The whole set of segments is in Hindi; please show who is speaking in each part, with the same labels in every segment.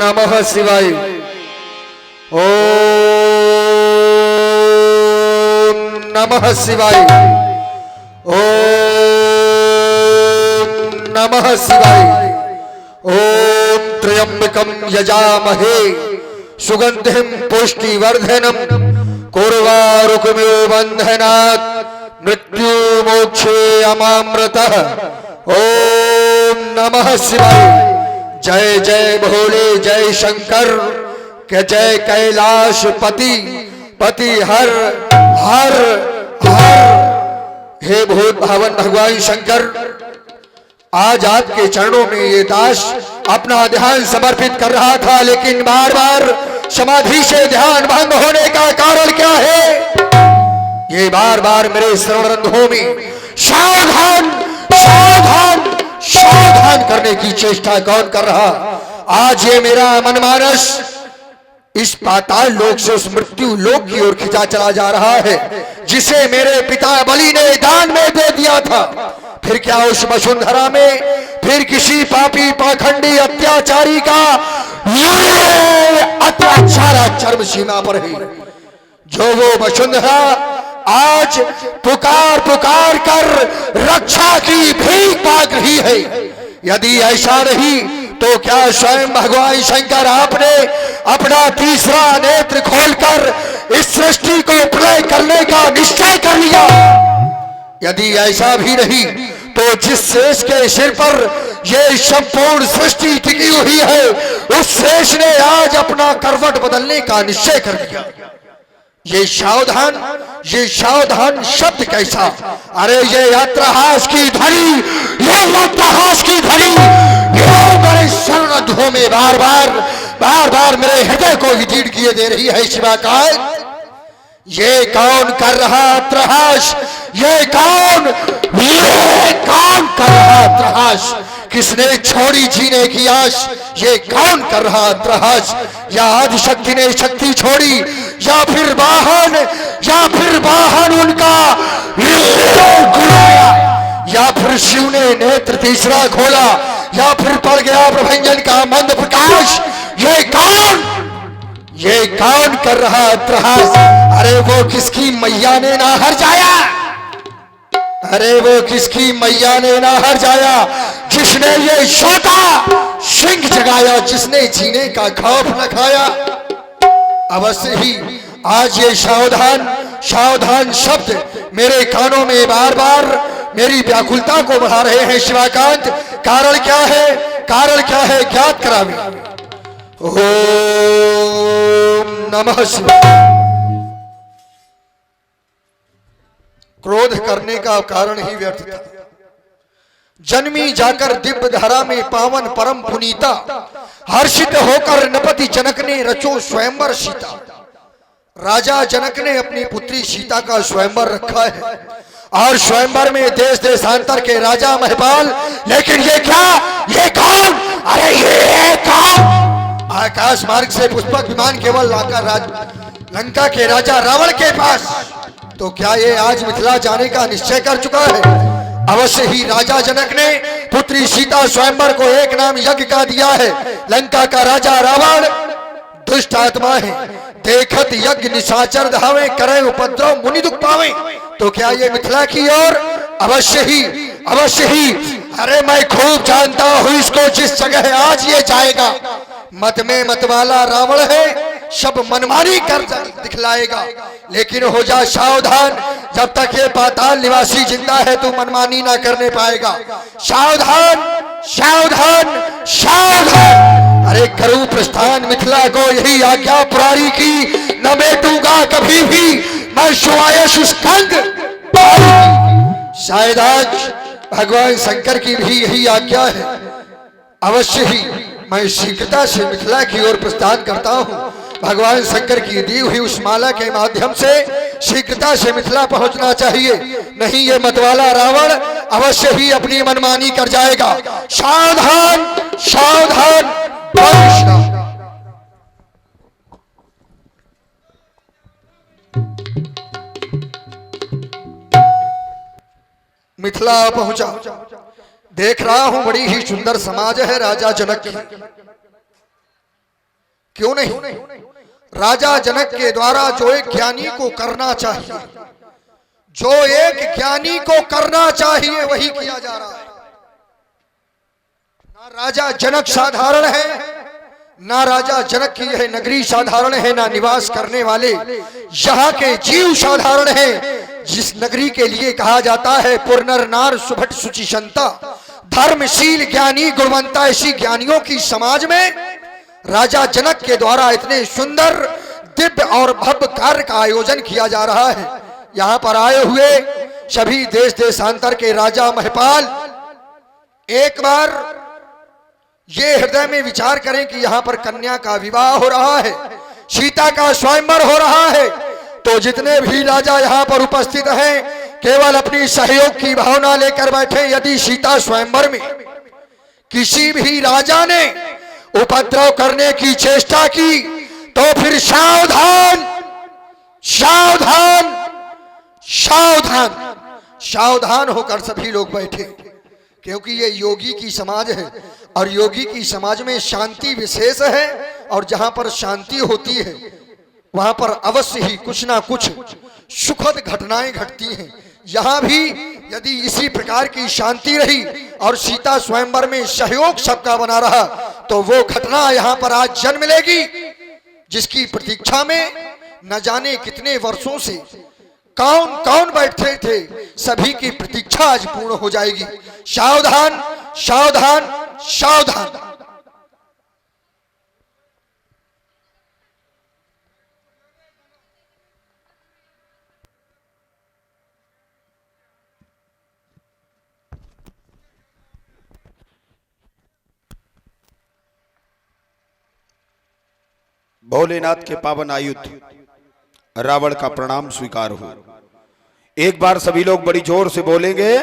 Speaker 1: नमः शिवाय। ओम नमः शिवाय। ओम नमः शिवाय। ओम त्र्यंबकं यजामहे सुगंधिं पुष्टिवर्धनम् उर्वारुकमिव बन्धनात् मृत्यु मोक्षे अमामृतः। ओम नमः शिवाय। जय जय भोले जय शंकर के जय कैलाश पति पति हर हर हर। हे भूत भावन भगवान शंकर, आज आपके चरणों में ये दास अपना ध्यान समर्पित कर रहा था, लेकिन बार बार समाधि से ध्यान भंग होने का कारण क्या है? ये बार बार मेरे श्रवण रंध्रों में सावधान सावधान सावधान करने की चेष्टा कौन कर रहा? आज ये मेरा मनमानस इस पाताल लोक से उस मृत्यु लोक की ओर खिंचा चला जा रहा है, जिसे मेरे पिता बलि ने दान में दे दिया था। फिर क्या उस वसुंधरा में फिर किसी पापी पाखंडी अत्याचारी का अत्याचार चरम सीमा पर है, जो वो वसुंधरा आज पुकार पुकार कर रक्षा की भीख मांग रही है। यदि ऐसा नहीं तो क्या स्वयं भगवान शंकर आपने अपना तीसरा नेत्र खोलकर इस सृष्टि को प्रलय करने का निश्चय कर लिया? यदि ऐसा भी नहीं तो जिस शेष के सिर पर ये संपूर्ण सृष्टि टिकी हुई है, उस शेष ने आज अपना करवट बदलने का निश्चय कर लिया। ये सावधान शब्द कैसा? अरे ये यात्राहास की ध्वनि, ये यात्राहास की ध्वनि मेरे शरणों में बार बार मेरे हृदय को विदीर्ण किए दे रही है। शिवाकाल, ये कौन कर रहा त्रहास? ये कौन कर रहा त्रहास? किसने छोड़ी जीने की आश? ये कौन कर रहा त्रहास? या आदिशक्ति ने शक्ति छोड़ी, या फिर वाहन उनका गुलाया, या फिर शिव ने नेत्र तीसरा खोला, या फिर पड़ गया प्रभंजन का मंद प्रकाश? ये कौन कर रहा त्रहास? अरे वो किसकी मैया ने ना हर जाया? अरे वो किसकी मैया ने ना हर जाया, जिसने ये छोटा सिंह जगाया, जिसने जीने का खौफ न खाया? अवश्य ही आज ये सावधान शब्द मेरे कानों में बार बार मेरी व्याकुलता को बढ़ा रहे हैं। शिवाकांत, कारण क्या है? कारण क्या है? ज्ञात करावे। ओम नमः शिवाय। क्रोध करने का कारण ही व्यर्थ था। जन्मी जाकर दिव्य धारा में पावन परम पुनीता, हर्षित होकर नपति जनक ने रचो स्वयंवर सीता। राजा जनक ने अपनी पुत्री सीता का स्वयंवर रखा है, और स्वयंवर में देश देशांतर के राजा महिपाल। लेकिन ये क्या? ये कौन? अरे ये कौन? आकाश मार्ग से पुष्पक विमान केवल लंका के राजा रावण के पास। तो क्या ये आज मिथिला जाने का निश्चय कर चुका है? अवश्य ही राजा जनक ने पुत्री सीता स्वयंवर को एक नाम यज्ञ का दिया है। लंका का राजा रावण दुष्ट आत्मा है, देखत यज्ञ निशाचर धावे, करे उपद्रव मुनि दुख पावे। तो क्या ये मिथिला की ओर? अवश्य ही। अरे मैं खूब जानता हूं इसको, जिस जगह आज ये जाएगा। मत में मतवाला रावण है, सब मनमानी कर दिखलाएगा। लेकिन हो जा सावधान, जब तक ये पाताल निवासी जिंदा है तू मनमानी ना करने पाएगा। सावधान सावधान सावधान। अरे करूं प्रस्थान मिथिला को यही आज्ञा पुरारी की, न बैठूंगा कभी भी मैं सुआयस स्कंद। शायद आज भगवान शंकर की भी यही आज्ञा है। अवश्य ही मैं शीघ्रता से मिथिला की ओर प्रस्थान करता हूँ। भगवान शंकर की दी हुई उस माला के माध्यम से शीघ्रता से मिथिला पहुंचना चाहिए, नहीं ये मतवाला रावण अवश्य ही अपनी मनमानी कर जाएगा। सावधान सावधान। मिथिला पहुंचा, देख रहा हूं बड़ी ही सुंदर समाज है राजा जनक की। क्यों नहीं? राजा जनक के द्वारा जो एक ज्ञानी को करना चाहिए, जो एक ज्ञानी को करना चाहिए वही किया जा रहा है। ना राजा जनक साधारण है, ना राजा जनक की यह नगरी साधारण है, ना निवास करने वाले यहाँ के जीव साधारण हैं। जिस नगरी के लिए कहा जाता है पुरनर नार सुभट सुचिशंता, धर्मशील ज्ञानी गुणवंता, ऐसी ज्ञानियों की समाज में राजा जनक के द्वारा इतने सुंदर दिव्य और भव्य कार्य का आयोजन किया जा रहा है। यहाँ पर आए हुए सभी देश देशांतर के राजा महपाल एक बार ये हृदय में विचार करें कि यहाँ पर कन्या का विवाह हो रहा है, सीता का स्वयंवर हो रहा है, तो जितने भी राजा यहाँ पर उपस्थित हैं केवल अपनी सहयोग की भावना लेकर बैठे। यदि सीता स्वयंवर में किसी भी राजा ने उपद्रव करने की चेष्टा की तो फिर सावधान सावधान सावधान सावधान होकर सभी लोग बैठे, क्योंकि ये योगी की समाज है और योगी की समाज में शांति विशेष है, और जहां पर शांति होती है वहां पर अवश्य ही कुछ ना कुछ सुखद घटनाएं घटती हैं। यहाँ भी यदि इसी प्रकार की शांति रही और सीता स्वयंवर में सहयोग सबका बना रहा तो वो घटना यहाँ पर आज जन्म लेगी, जिसकी प्रतीक्षा में न जाने कितने वर्षों से कौन कौन बैठे थे, सभी की प्रतीक्षा आज पूर्ण हो जाएगी। सावधान सावधान सावधान।
Speaker 2: भोलेनाथ के पावन आयुध रावण का प्रणाम स्वीकार हो। एक बार सभी लोग बड़ी जोर से बोलेंगे,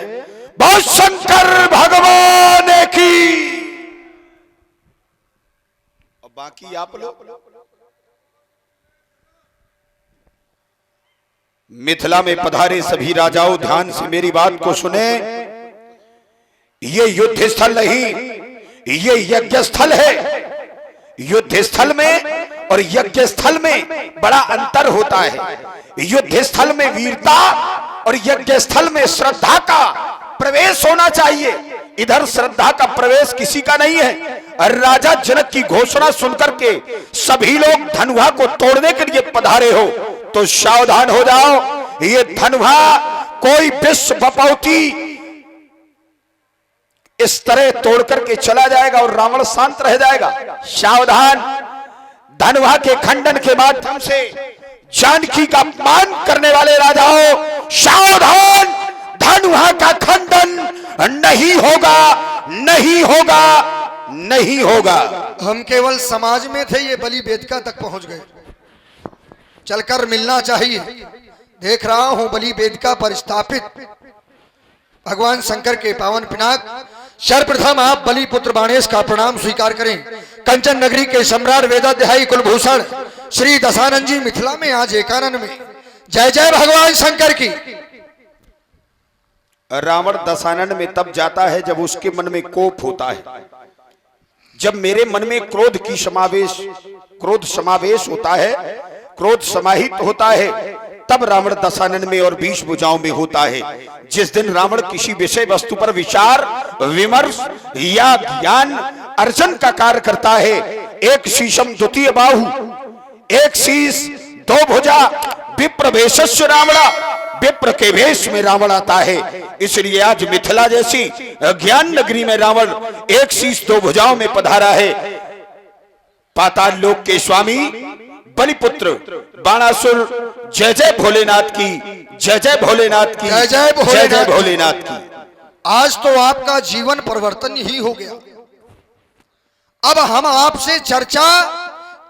Speaker 2: बोल शंकर भगवान की। और बाकी आप लोग मिथिला में पधारे सभी राजाओं ध्यान से मेरी बात को सुने। ये युद्ध स्थल नहीं, ये यज्ञ स्थल है। युद्ध स्थल में और यज्ञ स्थल में बड़ा अंतर होता है। युद्ध स्थल में वीरता और यज्ञ स्थल में श्रद्धा का प्रवेश होना चाहिए। इधर श्रद्धा का प्रवेश किसी का नहीं है। और राजा जनक की घोषणा सुनकर के सभी लोग धनुहा को तोड़ने के लिए पधारे हो तो सावधान हो जाओ। ये धनुहा कोई विश्व बपौती इस तरह तोड़ करके चला जाएगा और रावण शांत रह जाएगा। सावधान। धनुहा के खंडन के माध्यम से जानकी का अपमान करने वाले राजाओं सावधान। धनुहा का खंडन नहीं होगा, नहीं होगा, नहीं होगा।
Speaker 1: हम केवल समाज में थे, ये बलि वेदिका तक पहुंच गए। चलकर मिलना चाहिए। देख रहा हूं बलि वेदिका पर स्थापित भगवान शंकर के पावन पिनाक। सर्वप्रथम आप बलि पुत्र बाणेश का प्रणाम स्वीकार करें। कंचन नगरी के सम्राट वेदाध्यायी कुलभूषण श्री दशानंद जी मिथिला में आज एकानन में। जय जय भगवान शंकर की।
Speaker 2: रावण दशानन में तब जाता है जब उसके मन में कोप होता है। जब मेरे मन में क्रोध समावेश होता है, क्रोध समाहित होता है, तब रावण दशानन में और 20 भुजाओं में होता है। जिस दिन रावण किसी विषय वस्तु पर विचार विमर्श या ज्ञान अर्जन का कार्य करता है, एक शीशम द्वितीय बाहु, एक शीश दो भुजा, विप्र भेषस्य रावणा, विप्र के भेष में रावण आता है। इसलिए आज मिथिला जैसी ज्ञान नगरी में रावण एक शीश दो भुजाओं में पधारा है। पाताल लोक के स्वामी बलिपुत्र बाणासुर, जय जय भोलेनाथ की, जय जय भोलेनाथ की,
Speaker 1: जय जय
Speaker 2: जय जय भोलेनाथ की।
Speaker 1: आज तो आपका जीवन परिवर्तन ही हो गया। अब हम आपसे चर्चा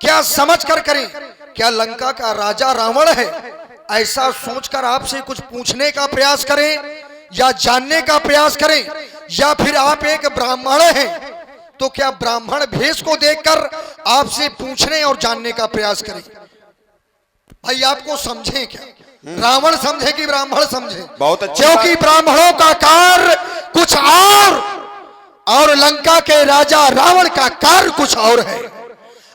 Speaker 1: क्या समझ कर करें? क्या लंका का राजा रावण है ऐसा सोचकर आपसे कुछ पूछने का प्रयास करें या जानने का प्रयास करें, या फिर आप एक ब्राह्मण हैं तो क्या ब्राह्मण भेष को देखकर आपसे पूछने और जानने का प्रयास करें? भाई आपको समझे क्या? रावण समझे कि ब्राह्मण समझे?
Speaker 2: बहुत अच्छा।
Speaker 1: क्योंकि ब्राह्मणों का कार्य कुछ और लंका के राजा रावण का कार्य कुछ और है।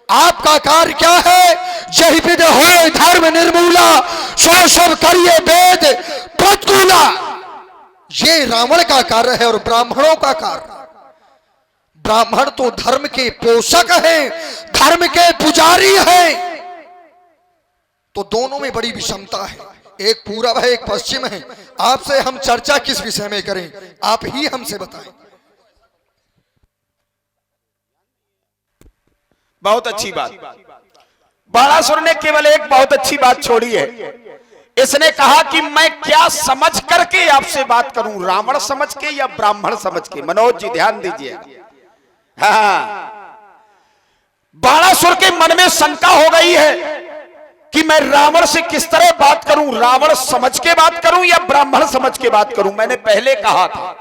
Speaker 1: आपका कार्य क्या है? जहि विद होय धर्म निर्मूला, सो सब करिए वेद प्रतिकूला। ये रावण का कार्य है और ब्राह्मणों का कार्य। ब्राह्मण तो धर्म के पोषक हैं, धर्म के पुजारी हैं। तो दोनों में बड़ी विषमता है, एक पूरब है एक पश्चिम है। आपसे हम चर्चा किस विषय में करें, आप ही हमसे बताएं।
Speaker 2: बहुत अच्छी बात। बाणासुर ने केवल एक बहुत अच्छी बात छोड़ी है। इसने कहा कि मैं क्या समझ करके आपसे बात करूं, रावण समझ के या ब्राह्मण समझ के। मनोज जी ध्यान दीजिए। हाँ, बाणासुर के मन में शंका हो गई है कि मैं रावण से किस तरह बात करूं, रावण समझ के बात करूं या ब्राह्मण समझ के बात करूं। मैंने पहले कहा था,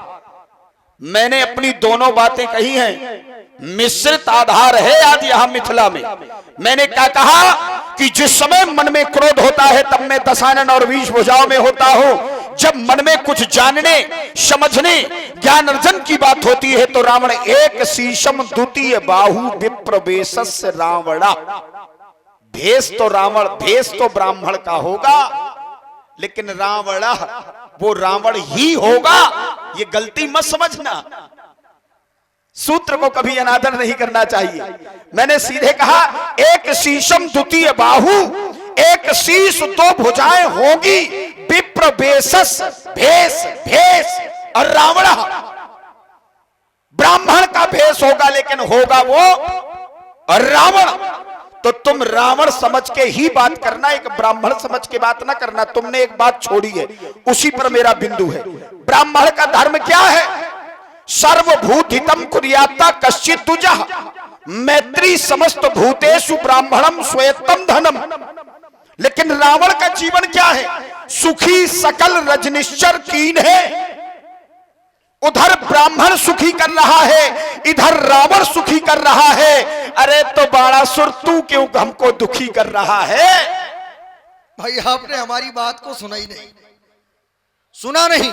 Speaker 2: मैंने अपनी दोनों बातें कही हैं, मिश्रित आधार है आज यहां मिथिला में। मैंने क्या कहा कि जिस समय मन में क्रोध होता है तब मैं दशानन और 20 भुजाओं में होता हूं। जब मन में कुछ जानने समझने ज्ञान अर्जन की बात होती है तो रावण एक शीशम द्वितीय बाहु विप्रवेशस्य रावणा। भेष तो ब्राह्मण का होगा, लेकिन रावणा वो रावण ही होगा, ये गलती मत समझना। सूत्र को कभी अनादर नहीं करना चाहिए। मैंने सीधे कहा एक शीशम द्वितीय बाहु, एक शीश दो भुजाएं होगी, विप्र भेषस भेष भेष, और रावण ब्राह्मण का भेष होगा, लेकिन होगा वो रावण। तो तुम रावण समझ के ही बात करना, एक ब्राह्मण समझ के बात ना करना। तुमने एक बात छोड़ी है, उसी पर मेरा बिंदु है। ब्राह्मण का धर्म क्या है? सर्वभूतितम कुर्याता कश्चित दुजः, मैत्री समस्त भूतेषु ब्राह्मणम श्वेतम धनम। लेकिन रावण का जीवन क्या है? सुखी सकल रजनिश्चर कीन है। उधर ब्राह्मण सुखी कर रहा है, इधर रावण सुखी कर रहा है। अरे तो बाणासुर तू क्यों हमको दुखी कर रहा है?
Speaker 1: भाई आपने हमारी बात को सुना ही नहीं, सुना नहीं।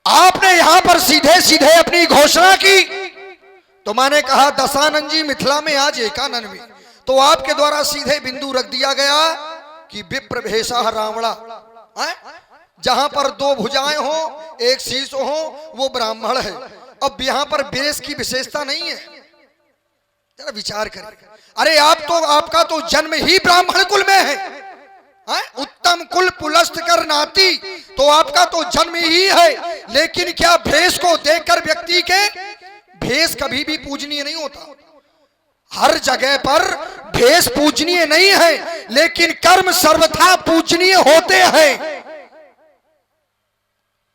Speaker 1: आपने यहां पर सीधे सीधे अपनी घोषणा की। तो मैंने कहा दशानन जी मिथिला में आज एकानन में, तो आपके द्वारा सीधे बिंदु रख दिया गया कि विप्र भेषा रावणा। जहां पर दो भुजाएं हो एक शीश हो वो ब्राह्मण है। अब यहां पर भेष की विशेषता नहीं है, जरा विचार करें। अरे आपका तो जन्म ही ब्राह्मण कुल में है। उत्तम कुल पुलस्त कर नाती, तो आपका तो जन्म ही है। लेकिन क्या भेष को देखकर व्यक्ति के भेष कभी भी पूजनीय नहीं होता। हर जगह पर भेष पूजनीय नहीं है, लेकिन कर्म सर्वथा पूजनीय होते हैं।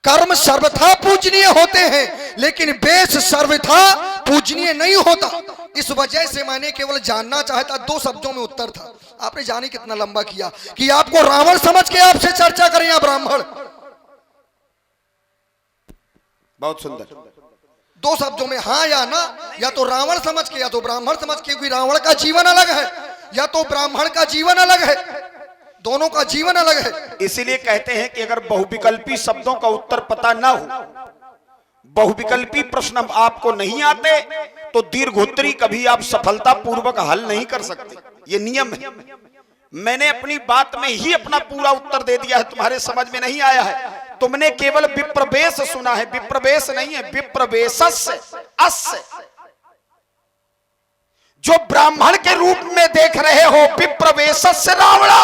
Speaker 1: कर्म सर्वथा पूजनीय होते हैं, लेकिन भेष सर्वथा पूजनीय नहीं होता। इस वजह से मैंने केवल जानना चाहता, 2 शब्दों में उत्तर था। आपने जाने कितना लंबा किया कि आपको रावण समझ के आपसे चर्चा करें या ब्राह्मण।
Speaker 2: बहुत सुंदर।
Speaker 1: 2 शब्दों में हाँ या ना, या तो रावण समझ के या तो ब्राह्मण समझ के। क्योंकि रावण का जीवन अलग है या तो ब्राह्मण का जीवन अलग है, दोनों का जीवन अलग है।
Speaker 2: इसीलिए कहते हैं कि अगर बहुविकल्पी शब्दों का उत्तर पता ना हो, बहुविकल्पी प्रश्न आपको नहीं आते, तो दीर्घोत्तरी कभी आप सफलता पूर्वक हल नहीं कर सकते। ये नियम है। मैंने अपनी बात में ही अपना पूरा उत्तर दे दिया है, तुम्हारे समझ में नहीं आया है। तुमने केवल विप्रवेश सुना है, विप्रवेश नहीं है, विप्रवेशस्य अस्य। जो ब्राह्मण के रूप में देख रहे हो विप्रवेशस्य रावणा।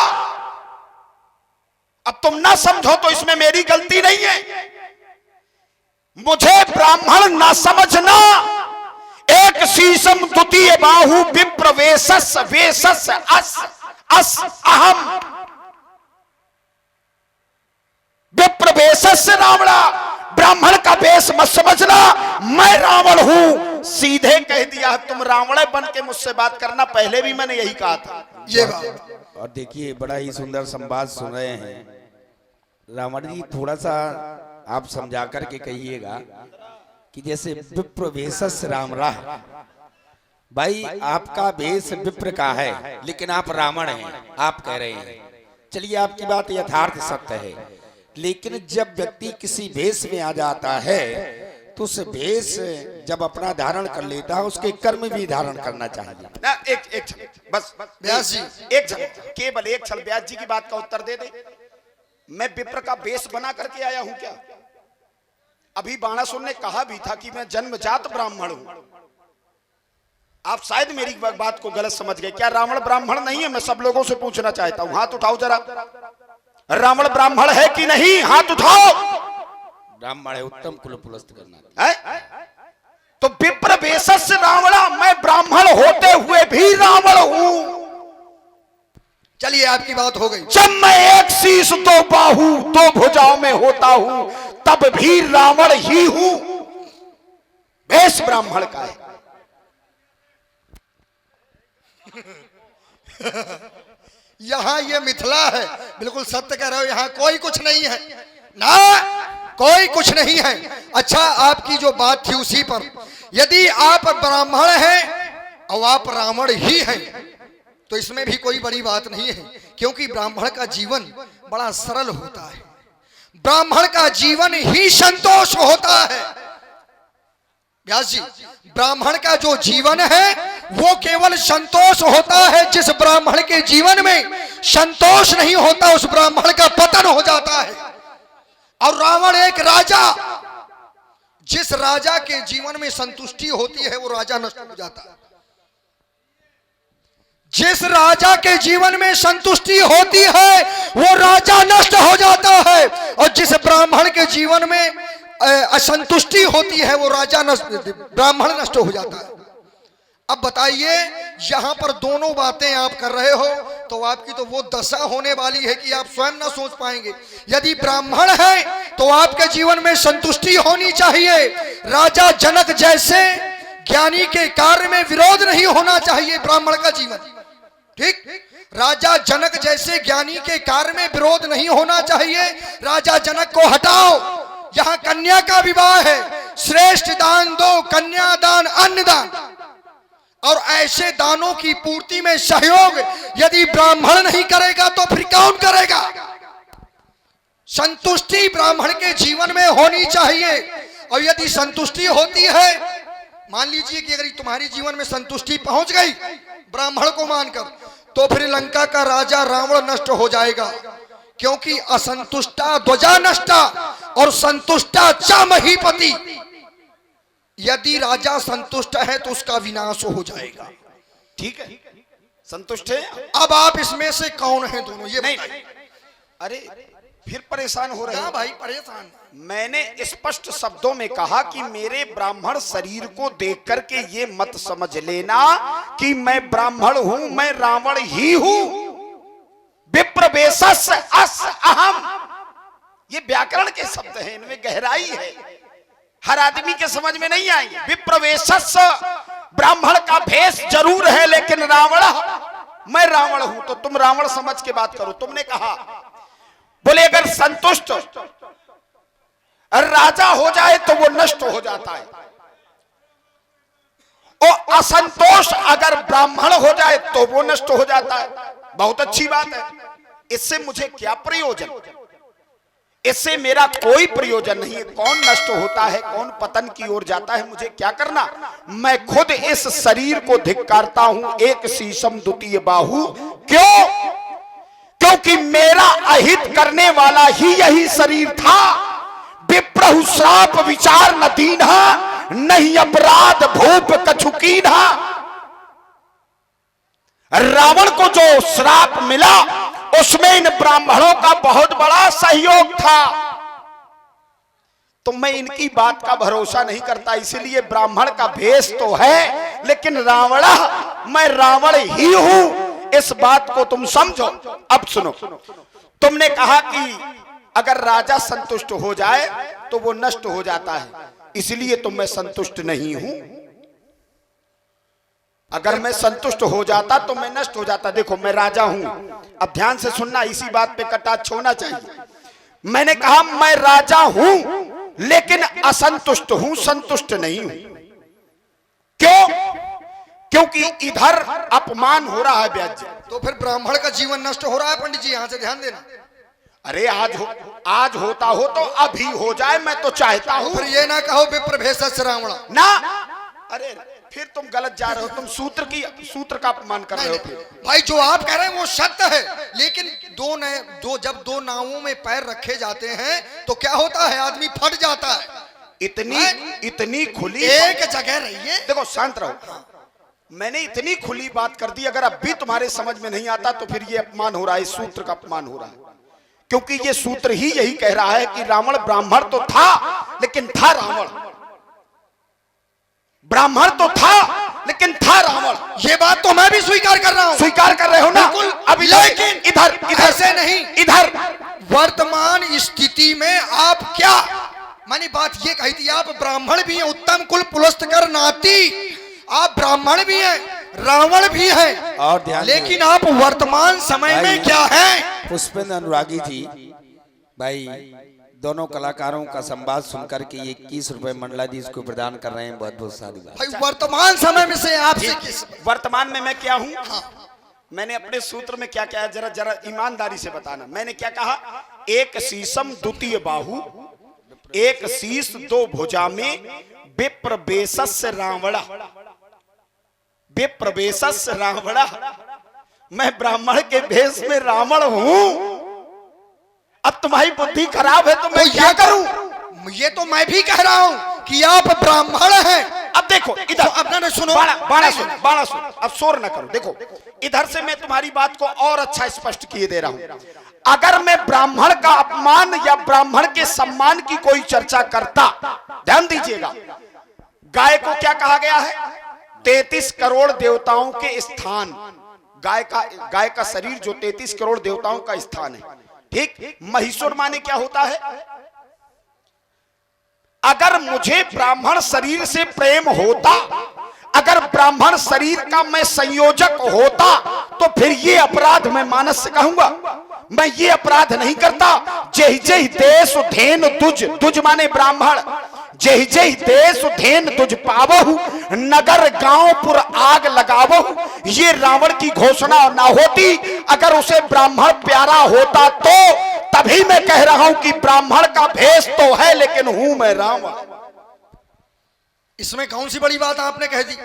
Speaker 2: अब तुम ना समझो तो इसमें मेरी गलती नहीं है। मुझे ब्राह्मण ना समझना। एक शीशम द्वितीय बाहु विप्रवेशस वेशस अस अस अहम विप्रवेशस रावणा। ब्राह्मण का वेश मत समझना, मैं रावण हूं। सीधे कह दिया, तुम रावण बन के मुझसे बात करना। पहले भी मैंने यही कहा था।
Speaker 1: ये बात।
Speaker 3: और देखिए बड़ा ही सुंदर संवाद सुन रहे हैं। रावण जी थोड़ा सा आप समझा करके कहिएगा कि जैसे विप्र भेषस राम राह। भाई आपका भेष विप्र का है, लेकिन आप रावण हैं, आप कह रहे हैं। चलिए आपकी बात यथार्थ सत्य है, लेकिन जब व्यक्ति किसी भेष में आ जाता है तो उस भेष जब अपना धारण कर लेता है उसके कर्म भी धारण करना चाहिए
Speaker 2: ना। एक क्षण बस
Speaker 1: व्यास जी,
Speaker 2: एक क्षण, केवल एक क्षण व्यास जी की बात का उत्तर दे दे। मैं विप्र का वेश बना करके आया हूं क्या? अभी बाणासुर ने कहा भी था कि मैं जन्मजात ब्राह्मण हूं। आप शायद मेरी बात को गलत समझ गए। क्या रावण ब्राह्मण नहीं है? मैं सब लोगों से पूछना चाहता हूं, हाथ उठाओ जरा। रावण ब्राह्मण है कि नहीं? हाथ उठाओ।
Speaker 3: ब्राह्मण है, उत्तम कुल पुलस्त करना
Speaker 2: है? तो विप्र वेशस रावणा, मैं ब्राह्मण होते हुए भी रावण हूं।
Speaker 1: चलिए आपकी बात हो गई।
Speaker 2: जब मैं एक शीश दो बाहु दो भुजाओं में होता हूं तब भी रावण ही हूं। वेश ब्राह्मण का है।
Speaker 1: यहाँ ये मिथिला है, बिल्कुल सत्य कह रहे हो। यहाँ कोई कुछ नहीं है ना, कोई कुछ नहीं है। अच्छा, आपकी जो बात थी उसी पर, यदि आप ब्राह्मण हैं और आप रावण ही हैं तो इसमें भी कोई बड़ी बात नहीं है, क्योंकि ब्राह्मण का जीवन बड़ा सरल होता है। ब्राह्मण का जीवन ही संतोष होता है। व्यास जी, ब्राह्मण का जो जीवन है वो केवल संतोष होता है। जिस ब्राह्मण के जीवन में संतोष नहीं होता उस ब्राह्मण का पतन हो जाता है। और रावण एक राजा, जिस राजा के जीवन में संतुष्टि होती है वो राजा नष्ट हो जाता है। जिस राजा के जीवन में संतुष्टि होती है वो राजा नष्ट हो जाता है, और जिस ब्राह्मण के जीवन में असंतुष्टि होती है वो राजा ब्राह्मण नष्ट हो जाता है। अब बताइए, यहां पर दोनों बातें आप कर रहे हो तो आपकी तो वो दशा होने वाली है कि आप स्वयं ना सोच पाएंगे। यदि ब्राह्मण है तो आपके जीवन में संतुष्टि होनी चाहिए। राजा जनक जैसे ज्ञानी के कार्य में विरोध नहीं होना चाहिए ब्राह्मण का जीवन। ठीक, राजा जनक जैसे ज्ञानी के कार्य में विरोध नहीं होना चाहिए। राजा जनक को हटाओ, यहाँ कन्या का विवाह है। श्रेष्ठ दान दो, कन्या दान, अन्न दान, और ऐसे दानों की पूर्ति में सहयोग यदि ब्राह्मण नहीं करेगा तो फिर कौन करेगा? संतुष्टि ब्राह्मण के जीवन में होनी चाहिए। और यदि संतुष्टि होती है, मान लीजिए कि अगर तुम्हारी जीवन में संतुष्टि पहुंच गई ब्राह्मण को मानकर, तो फिर लंका का राजा रावण नष्ट हो जाएगा। क्योंकि असंतुष्टा ध्वजा नष्टा और संतुष्टा च महीपति। यदि राजा संतुष्ट है तो उसका विनाश हो जाएगा।
Speaker 2: ठीक है, संतुष्ट है।
Speaker 1: अब आप इसमें से कौन है दोनों, ये
Speaker 2: नहीं,
Speaker 1: बताइए।
Speaker 2: अरे फिर परेशान हो रहे
Speaker 1: हाँ
Speaker 2: हैं
Speaker 1: भाई, परेशान।
Speaker 2: मैंने स्पष्ट शब्दों में कहा कि मेरे ब्राह्मण शरीर को देख करके ये मत समझ लेना कि मैं ब्राह्मण हूं, मैं रावण ही हूं। विप्रवेशस अस अहम, ये व्याकरण के शब्द हैं, इनमें गहराई है, हर आदमी के समझ में नहीं आएंगे। विप्रवेशस, ब्राह्मण का भेष जरूर है लेकिन रावण, मैं रावण हूं। तो तुम रावण समझ के बात करो। तुमने कहा, बोले अगर संतुष्ट राजा हो जाए तो वो नष्ट हो जाता है, और असंतोष अगर ब्राह्मण हो जाए तो वो नष्ट हो जाता है। बहुत अच्छी बात है। इससे मुझे क्या प्रयोजन? इससे मेरा कोई प्रयोजन नहीं है। कौन नष्ट होता है, कौन पतन की ओर जाता है, मुझे क्या करना? मैं खुद इस शरीर को धिक्कारता हूं। एक शीशम द्वितीय बाहु। क्यों? क्योंकि मेरा अहित करने वाला ही यही शरीर था। विप्रहु श्राप विचार न दीन्हा, नहीं अपराध भूप कछुकीन्हा। रावण को जो श्राप मिला उसमें इन ब्राह्मणों का बहुत बड़ा सहयोग था। तो मैं इनकी बात का भरोसा नहीं करता, इसलिए ब्राह्मण का भेष तो है लेकिन रावण, मैं रावण ही हूं। इस बात को तुम समझो। अब सुनो, तुमने कहा कि अगर राजा संतुष्ट हो जाए तो वो नष्ट हो जाता है, इसलिए तो मैं संतुष्ट नहीं हूं। अगर मैं संतुष्ट हो जाता तो मैं नष्ट हो जाता। देखो, मैं राजा हूं। अब ध्यान से सुनना, इसी बात पे कटाक्ष होना चाहिए। मैंने कहा मैं राजा हूं लेकिन असंतुष्ट हूं, संतुष्ट नहीं हूं। क्यों? क्योंकि इधर अपमान हो रहा है व्यास जी।
Speaker 1: तो फिर ब्राह्मण का जीवन नष्ट हो रहा है पंडित जी, यहां से ध्यान देना।
Speaker 2: अरे आज होता हो तो अभी हो जाए, मैं तो चाहता हूं।
Speaker 1: फिर ये ना कहो विप्र भेषज रावण
Speaker 2: ना, अरे फिर तुम गलत जा रहे हो, तुम सूत्र का अपमान कर रहे हो। फिर
Speaker 1: भाई जो आप कह रहे हैं वो सत्य है, लेकिन जब दो नावों में पैर रखे जाते हैं तो क्या होता है, आदमी फट जाता है।
Speaker 2: इतनी खुली
Speaker 1: एक जगह रहिए।
Speaker 2: देखो शांत रहो, मैंने इतनी खुली बात कर दी, अगर अब भी तुम्हारे समझ में नहीं आता तो फिर ये अपमान हो रहा है, सूत्र का अपमान हो रहा है। क्योंकि ये सूत्र ही यही कह रहा है कि रावण ब्राह्मण तो था, लेकिन था रावण। ब्राह्मण तो था लेकिन था रावण।
Speaker 1: ये बात तो मैं भी स्वीकार कर रहा हूं।
Speaker 2: स्वीकार कर रहे हो ना?
Speaker 1: अब लेकिन
Speaker 2: इधर
Speaker 1: ऐसे नहीं,
Speaker 2: इधर
Speaker 1: वर्तमान स्थिति में आप क्या, मैंने बात ये कही थी, आप ब्राह्मण भी हैं, उत्तम कुल पुलस्त्य नाती, आप ब्राह्मण भी हैं, रावण भी हैं,
Speaker 3: और ध्यान,
Speaker 1: लेकिन आप वर्तमान समय में क्या हैं?
Speaker 3: पुष्पेंद्र अनुरागी जी भाई, दोनों कलाकारों का संवाद सुनकर के 21 रुपए मंडलाधीश को प्रदान कर रहे हैं। बहुत बहुत साधुवाद।
Speaker 1: भाई वर्तमान समय में से आपसे किस
Speaker 2: वर्तमान में मैं क्या हूं? मैंने अपने सूत्र में क्या क्या, जरा ईमानदारी से बताना। मैंने क्या कहा? एक शीशम द्वितीय बाहु, एक शीश दो भुजा में, विप्र भेषज रावणा, विप्र भेषज रावणा। मैं ब्राह्मण के भेष में रावण हूं। अब तुम्हारी बुद्धि खराब है तो मैं क्या करूं?
Speaker 1: ये तो मैं भी कह रहा हूं कि आप ब्राह्मण हैं।
Speaker 2: अब देखो इधर,
Speaker 1: अब ना सुनो,
Speaker 2: बाड़ा सुन, अब शोर न करो। देखो इधर से मैं तुम्हारी बात को और अच्छा स्पष्ट किए दे रहा हूं। अगर मैं ब्राह्मण का अपमान या ब्राह्मण के सम्मान की कोई चर्चा करता, ध्यान दीजिएगा, गाय को क्या कहा गया है? 33 करोड़ देवताओं के स्थान। गाय का शरीर जो 33 करोड़ देवताओं का स्थान है, ठीक। महिषुर माने क्या होता है? अगर मुझे ब्राह्मण शरीर से प्रेम होता, अगर ब्राह्मण शरीर का मैं संयोजक होता, तो फिर ये अपराध मैं मानस से कहूंगा। मैं ये अपराध नहीं करता। जय जय देश धेन तुझ, तुझ माने ब्राह्मण, जय जय देश धेन तुझ पावहु, नगर गांवपुर आग लगावहु। ये रावण की घोषणा ना होती, अगर उसे ब्राह्मण प्यारा होता तो तभी मैं कह रहा हूं कि ब्राह्मण का भेष तो है लेकिन हूं मैं रावण।
Speaker 1: इसमें कौन सी बड़ी बात आपने कह दी?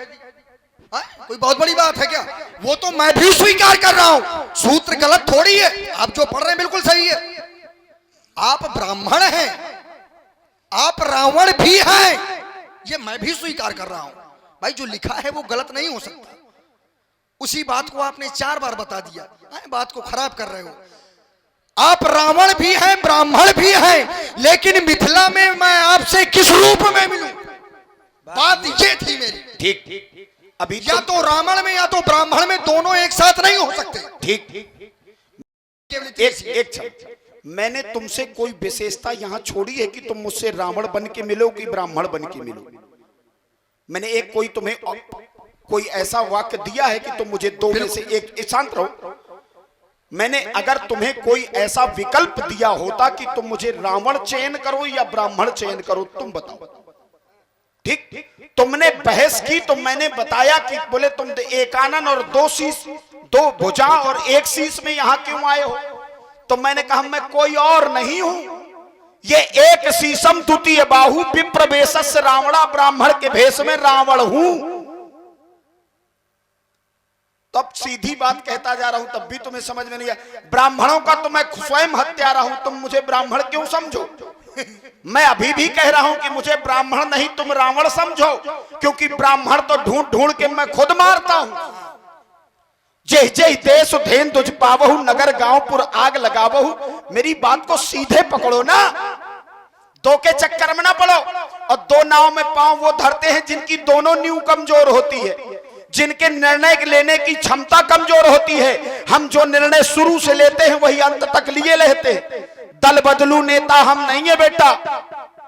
Speaker 1: कोई बहुत बड़ी बात है क्या? वो तो मैं भी स्वीकार कर रहा हूं, सूत्र गलत थोड़ी है, आप जो पढ़ रहे हैं बिल्कुल सही है। आप ब्राह्मण हैं, आप रावण भी हैं, ये मैं भी स्वीकार कर रहा हूं। भाई जो लिखा है वो गलत नहीं हो सकता। उसी बात को आपने 4 बार बता दिया, बात को खराब कर रहे हो। आप रावण भी हैं, ब्राह्मण भी हैं, लेकिन मिथिला में मैं आपसे किस रूप में मिलूं? बात ये थी मेरी।
Speaker 2: ठीक, अभी
Speaker 1: या तो रावण में या तो ब्राह्मण में, दोनों एक साथ नहीं हो सकते।
Speaker 2: ठीक, एक क्षण, मैंने तुमसे कोई विशेषता यहां छोड़ी है कि तुम मुझसे रावण बन के मिलो कि ब्राह्मण बन के मिलो? मैंने तुम्हें कोई ऐसा वाक्य दिया है कि तुम मुझे दो में से एक? शांत रहो। मैंने अगर तुम्हें कोई ऐसा विकल्प दिया होता कि तुम मुझे रावण चयन करो या ब्राह्मण चयन करो, तुम बताओ। ठीक, तुमने बहस की तो मैंने बताया कि बोले तुम एक आनन और 2 शीश, 2 भुजा और 1 शीश में यहां क्यों आए हो? तो मैंने कहा मैं कोई और नहीं हूं, ये एक शीशम द्वितीय बाहु, विप्र भेषज रावणा, ब्राह्मण के भेष में रावण हूं। तब सीधी बात कहता जा रहा हूं, तब भी तुम्हें समझ में नहीं आया। ब्राह्मणों का तो मैं स्वयं हत्यारा हूं, तुम मुझे ब्राह्मण क्यों समझो? मैं अभी भी कह रहा हूं कि मुझे ब्राह्मण नहीं तुम रावण समझो, क्योंकि ब्राह्मण तो ढूंढ ढूंढ के मैं खुद मारता हूं। जय जय देश धेन तुझ पावहु, नगर गांवपुर आग लगावहु। मेरी बात को सीधे पकड़ो ना, 2 के चक्कर में ना पड़ो। और 2 नाव में पांव वो धरते हैं जिनकी दोनों नींव कमजोर होती है, जिनके निर्णय लेने की क्षमता कमजोर होती है। हम जो निर्णय शुरू से लेते हैं वही अंत तक लिए रहते हैं। दल बदलू नेता हम नहीं है बेटा,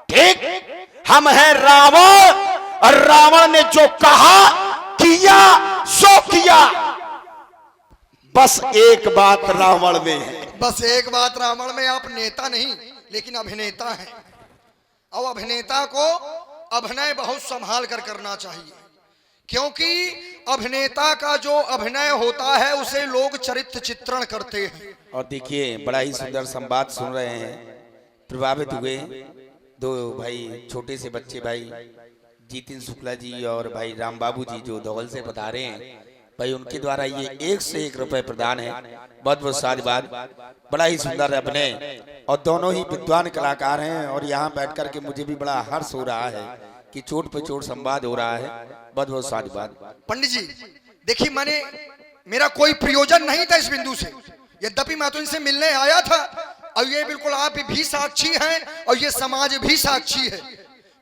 Speaker 2: ठीक। हम हैं रावण, और रावण ने जो कहा किया सो किया। बस एक बात रावण में है,
Speaker 1: बस एक बात रावण में, आप नेता नहीं लेकिन अभिनेता हैं। और अभिनेता को अभिनय बहुत संभाल कर करना चाहिए, क्योंकि अभिनेता का जो अभिनय होता है उसे लोग चरित्र चित्रण करते हैं।
Speaker 3: और देखिए बड़ा ही सुंदर संवाद सुन रहे हैं। प्रभावित हुए दो भाई, छोटे से बच्चे भाई जितिन शुक्ला जी और भाई राम बाबू जी जो धौल से पधारे हैं भाई, उनके द्वारा ये 1 से 1 रुपए प्रदान है। बहुत बहुत साधुवाद। बड़ा ही सुंदर अभिनय और दोनों ही विद्वान कलाकार हैं। और यहाँ बैठ कर के मुझे भी बड़ा हर्ष हो रहा है कि चोट पे चोट संवाद हो रहा है। बहुत बहुत साधुवाद।
Speaker 1: पंडित जी देखिए, मेरा कोई प्रयोजन नहीं था इस बिंदु से, यद्यपि मैं तो इनसे मिलने आया था और ये बिल्कुल आप भी साक्षी हैं और ये समाज भी साक्षी है।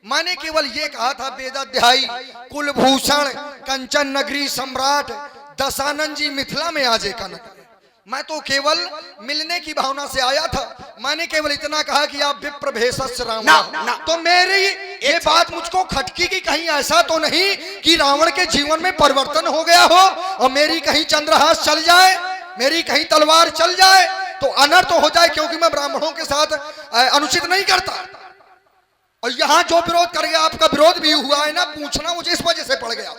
Speaker 1: मैंने केवल ये कहा था वेदाध्यायी कुलभूषण कंचन नगरी सम्राट दशानन जी मिथिला में आजे कनक। मैं तो केवल मिलने की भावना से आया था। मैंने केवल इतना कहा कि आप विप्र भेषज रावण। तो मेरी ये बात मुझको खटकी की कहीं ऐसा तो नहीं कि रावण के जीवन में परिवर्तन हो गया हो और मेरी कहीं चंद्रहास चल जाए, मेरी कहीं तलवार चल जाए तो अनर्थ हो जाए, क्योंकि मैं ब्राह्मणों के साथ अनुचित नहीं करता। और यहाँ जो विरोध कर गया, आपका विरोध भी हुआ है ना, पूछना मुझे इस वजह से पड़ गया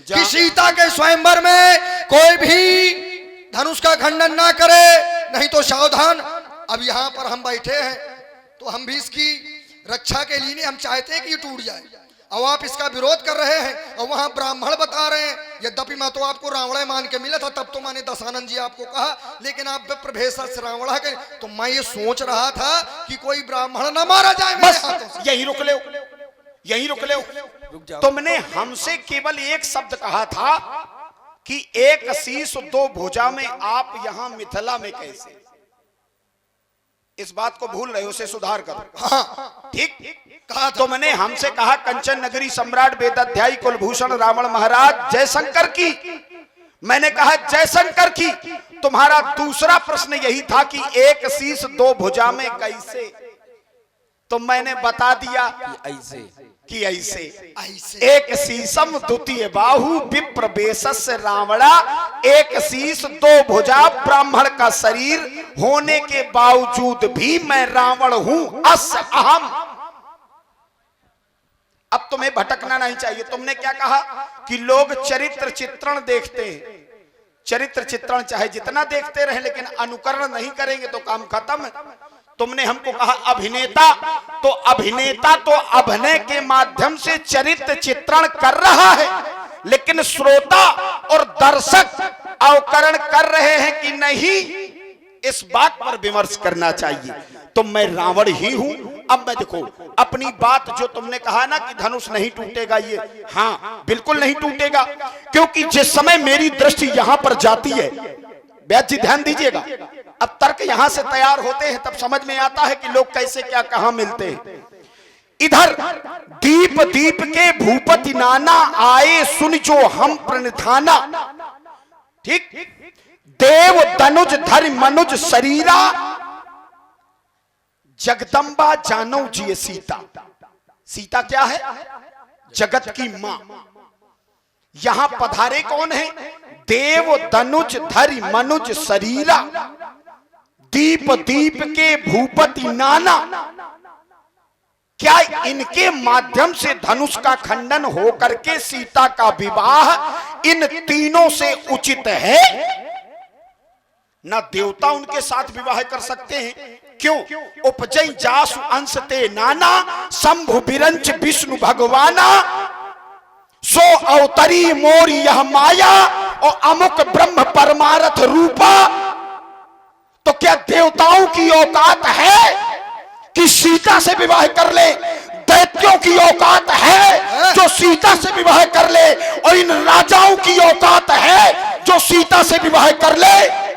Speaker 1: कि सीता के स्वयंवर में कोई भी धनुष का खंडन ना करे, नहीं तो सावधान। अब यहाँ पर हम बैठे हैं तो हम भी इसकी रक्षा के लिए हम चाहते हैं कि ये टूट जाए, और आप इसका विरोध कर रहे हैं और वहां ब्राह्मण बता रहे हैं। यद्यपि मैं तो आपको रावण मान के मिला था, तब तो मैंने दशानंद जी आपको कहा, लेकिन आप विप्र भेषज रावण के, तो मैं ये सोच रहा था कि कोई ब्राह्मण न मारा जाए मेरे हाथों से।
Speaker 2: यही रुक ले, यही रुक ले। तुमने हमसे केवल एक शब्द कहा था कि 1 शीश 2 भुजा में आप यहां मिथिला में कैसे। इस बात को भूल रहे हो, उसे सुधार करो। हाँ ठीक कहा। तुमने हमसे कहा कंचन नगरी सम्राट वेदाध्यायी कुलभूषण रावण महाराज जयशंकर की। मैंने कहा जयशंकर की। तुम्हारा दूसरा प्रश्न यही था कि 1 शीश 2 भुजा में कैसे। तो मैंने बता दिया कि ऐसे 1 शीशम द्वितीय बाहु विप्र भेषज रावणा, 1 शीश 2 भुजा ब्राह्मण का शरीर होने के बावजूद भी मैं रावण हूं। अस्य अहम। अब तुम्हें भटकना नहीं चाहिए। तुमने क्या कहा कि लोग चरित्र चित्रण देखते हैं। चरित्र चित्रण चाहे जितना देखते रहे, लेकिन अनुकरण नहीं करेंगे तो काम खत्म है। तुमने हमको कहा अभिनेता, तो अभिनेता तो अभिनय के माध्यम से चरित्र चित्रण कर रहा है, लेकिन श्रोता और दर्शक अवकरण कर रहे हैं कि नहीं, इस बात पर विमर्श करना चाहिए। तो मैं रावण ही हूं। अब मैं देखो अपनी बात जो तुमने कहा ना कि धनुष नहीं टूटेगा, ये हाँ बिल्कुल नहीं टूटेगा, क्योंकि जिस समय मेरी दृष्टि यहां पर जाती है, बैद जी ध्यान दीजिएगा, अब तर्क यहां से तैयार होते हैं तब समझ में आता है कि लोग कैसे क्या कहां मिलते हैं। इधर दीप दीप के भूपति नाना आए सुन जो हम प्रणिधाना। ठीक, देव तनुज धरि मनुज शरीरा, जगदम्बा जानो जी सीता। सीता क्या है? जगत की मां। यहां पधारे कौन है? देव तनुज धरि मनुज शरीरा, दीप दीप के भूपति नाना। क्या इनके माध्यम से धनुष का खंडन होकर के सीता का विवाह इन तीनों से उचित है? ना देवता उनके साथ विवाह कर सकते हैं। क्यों? उपजय जासु अंश ते नाना, शंभु बिरंच विष्णु भगवाना, सो अवतरी मोर यह माया और अमुक ब्रह्म परमारथ रूपा। तो क्या देवताओं की औकात है कि सीता से विवाह कर ले? दैत्यों की औकात है जो सीता से विवाह कर ले, और इन राजाओं की औकात है जो सीता से विवाह कर ले।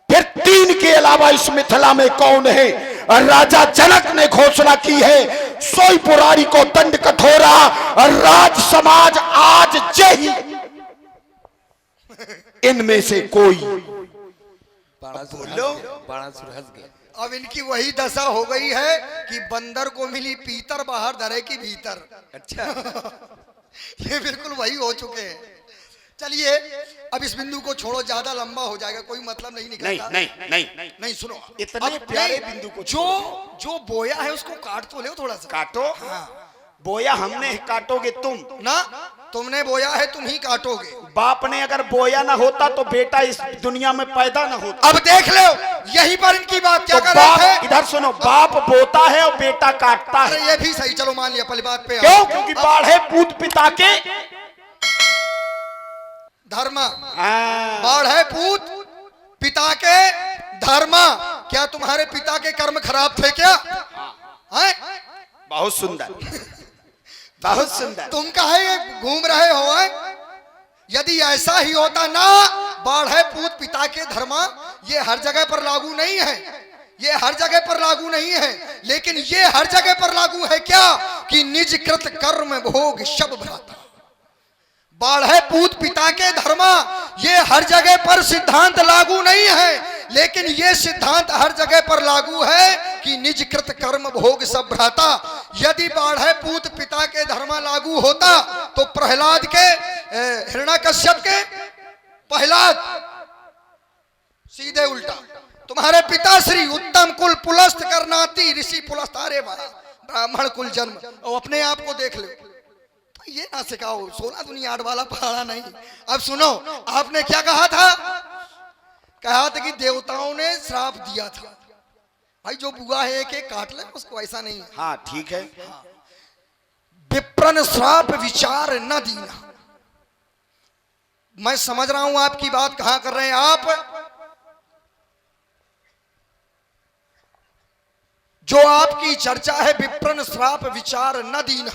Speaker 2: फिर 3 के अलावा इस मिथिला में कौन है? राजा जनक ने घोषणा की है, सोई पुरारी को दंड कठोरा, राज समाज आज जय। इनमें से कोई
Speaker 1: अब इनकी वही दशा हो गई है कि बंदर को मिली पीतर, बाहर धरे की भीतर।
Speaker 3: अच्छा
Speaker 1: ये बिल्कुल वही हो चुके हैं। चलिए अब इस बिंदु को छोड़ो, ज्यादा लंबा हो जाएगा, कोई मतलब नहीं निकलता। नहीं सुनो,
Speaker 2: इतने प्यारे बिंदु को
Speaker 1: जो बोया है उसको काट तो ले थोड़ा सा।
Speaker 2: काटो। हाँ। बोया हमने, काटोगे तुम
Speaker 1: ना, तुमने बोया है तुम ही काटोगे।
Speaker 2: बाप ने अगर बोया ना होता तो बेटा इस दुनिया में पैदा ना होता।
Speaker 1: अब देख लो, यहीं पर इनकी बात क्या
Speaker 2: तो
Speaker 1: कर रहे
Speaker 2: बाप,
Speaker 1: थे?
Speaker 2: इधर सुनो, बाप बोता है और बेटा काटता
Speaker 1: अरे
Speaker 2: है।
Speaker 1: ये भी सही, चलो मान लिया, पहली बात पे
Speaker 2: क्यों? क्योंकि बाढ़े पूत पिता के
Speaker 1: धर्म,
Speaker 2: हाँ।
Speaker 1: बाढ़ है पूत पिता के धर्म। क्या तुम्हारे पिता के कर्म खराब थे क्या? हैं?
Speaker 2: बहुत सुंदर, बहुत सुंदर।
Speaker 1: तुम काहे घूम रहे हो? यदि ऐसा ही होता ना, बाढ़ है पूत पिता के धर्म, ये हर जगह पर लागू नहीं है, ये हर जगह पर लागू नहीं है। लेकिन ये हर जगह पर लागू है क्या? कि निज कृत कर्म भोग शब भ्राता। बाढ़ है पूत पिता के धर्म, ये हर जगह पर सिद्धांत लागू नहीं है, लेकिन ये सिद्धांत हर जगह पर लागू है कि निज कृत कर्म भोग सब भ्राता। यदि बाढ़ है पूत पिता के धर्म लागू होता तो प्रहलाद के, हिरण्याकश्यप के प्रहलाद सीधे उल्टा। तुम्हारे पिताश्री उत्तम कुल पुलस्त करनाती ऋषि पुलस्त, अरे ब्राह्मण कुल जन्म, और अपने आप को देख ले। ये ना सिखाओ, 16 दुनिया 8 वाला पहाड़ा नहीं। अब सुनो, आपने क्या कहा था? कहा था कि देवताओं ने श्राप दिया था। भाई जो बुआ है एक एक काट ले उसको, ऐसा नहीं है।
Speaker 2: हाँ ठीक है।
Speaker 1: विप्रन श्राप विचार न दीना। मैं समझ रहा हूं आपकी बात कहां कर रहे हैं आप। जो आपकी चर्चा है विप्रन श्राप विचार न दीना,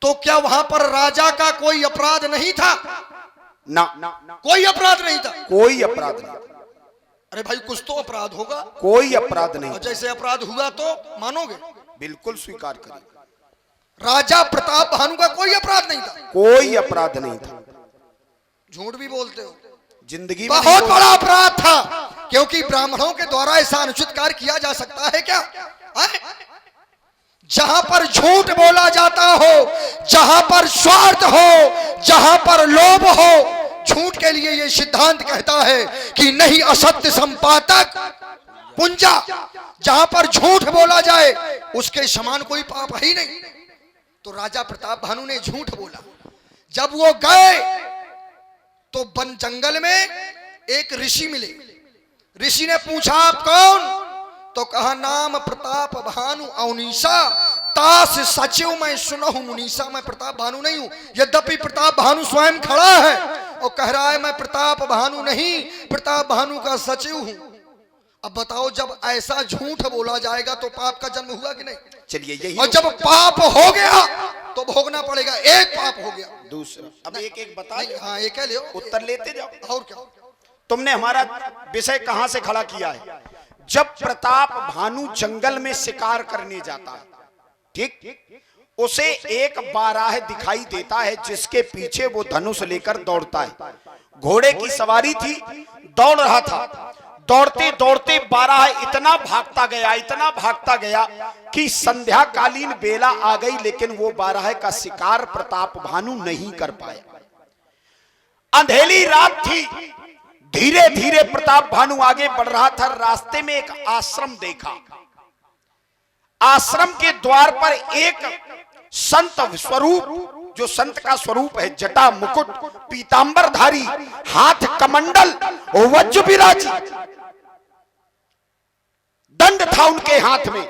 Speaker 1: तो क्या वहां पर राजा का कोई अपराध नहीं था?
Speaker 2: ना,
Speaker 1: कोई अपराध नहीं था।
Speaker 2: कोई अपराध नहीं।
Speaker 1: अरे भाई कुछ तो अपराध होगा।
Speaker 2: कोई अपराध नहीं।
Speaker 1: और जैसे अपराध हुआ तो मानोगे?
Speaker 2: बिल्कुल स्वीकार करिए।
Speaker 1: राजा प्रताप भानु का कोई अपराध नहीं था।
Speaker 2: कोई अपराध नहीं था।
Speaker 1: झूठ भी बोलते हो।
Speaker 2: जिंदगी में
Speaker 1: बहुत बड़ा अपराध था, क्योंकि ब्राह्मणों के द्वारा ऐसा अनुचित कार्य किया जा सकता है क्या? जहां पर झूठ बोला जाता हो, जहां पर स्वार्थ हो, जहां पर लोभ हो, झूठ के लिए यह सिद्धांत कहता है कि नहीं असत्य संपादक पुंजा। जहां पर झूठ बोला जाए उसके समान कोई पाप ही नहीं। तो राजा प्रताप भानु ने झूठ बोला। जब वो गए तो वन जंगल में एक ऋषि मिले। ऋषि ने पूछा आप कौन? तो कहा नाम प्रताप भानु अवनीसा तास सचिव मैं सुनहु मुनीसा। मैं प्रताप भानु नहीं हूं। यद्यपि प्रताप भानु स्वयं खड़ा है और कह रहा है मैं प्रताप भानु नहीं, प्रताप भानु का सचिव हूं। अब बताओ, जब ऐसा झूठ बोला जाएगा तो पाप का जन्म हुआ कि नहीं?
Speaker 2: चलिए यही।
Speaker 1: और जब पाप हो गया तो भोगना पड़ेगा। एक पाप हो गया,
Speaker 2: दूसरा। अब एक एक बताइए।
Speaker 1: हाँ एक है, ले
Speaker 2: उत्तर लेते जाओ।
Speaker 1: और क्या?
Speaker 2: तुमने हमारा विषय कहां से खड़ा किया है? जब प्रताप भानु जंगल में शिकार करने जाता है, ठीक, उसे एक बाराह दिखाई देता है जिसके पीछे वो धनुष लेकर दौड़ता है। घोड़े की सवारी थी, दौड़ रहा था। दौड़ते दौड़ते बाराह इतना भागता गया, इतना भागता गया कि संध्या कालीन बेला आ गई, लेकिन वो बाराह का शिकार प्रताप भानु नहीं कर पाया। अंधेरी रात थी। धीरे धीरे प्रताप भानु आगे बढ़ रहा था। रास्ते में एक आश्रम देखा। आश्रम के द्वार पर एक संत स्वरूप, जो संत का स्वरूप है, जटा मुकुट पीतांबरधारी, हाथ कमंडल, वज्र विराजी, दंड था उनके हाथ में।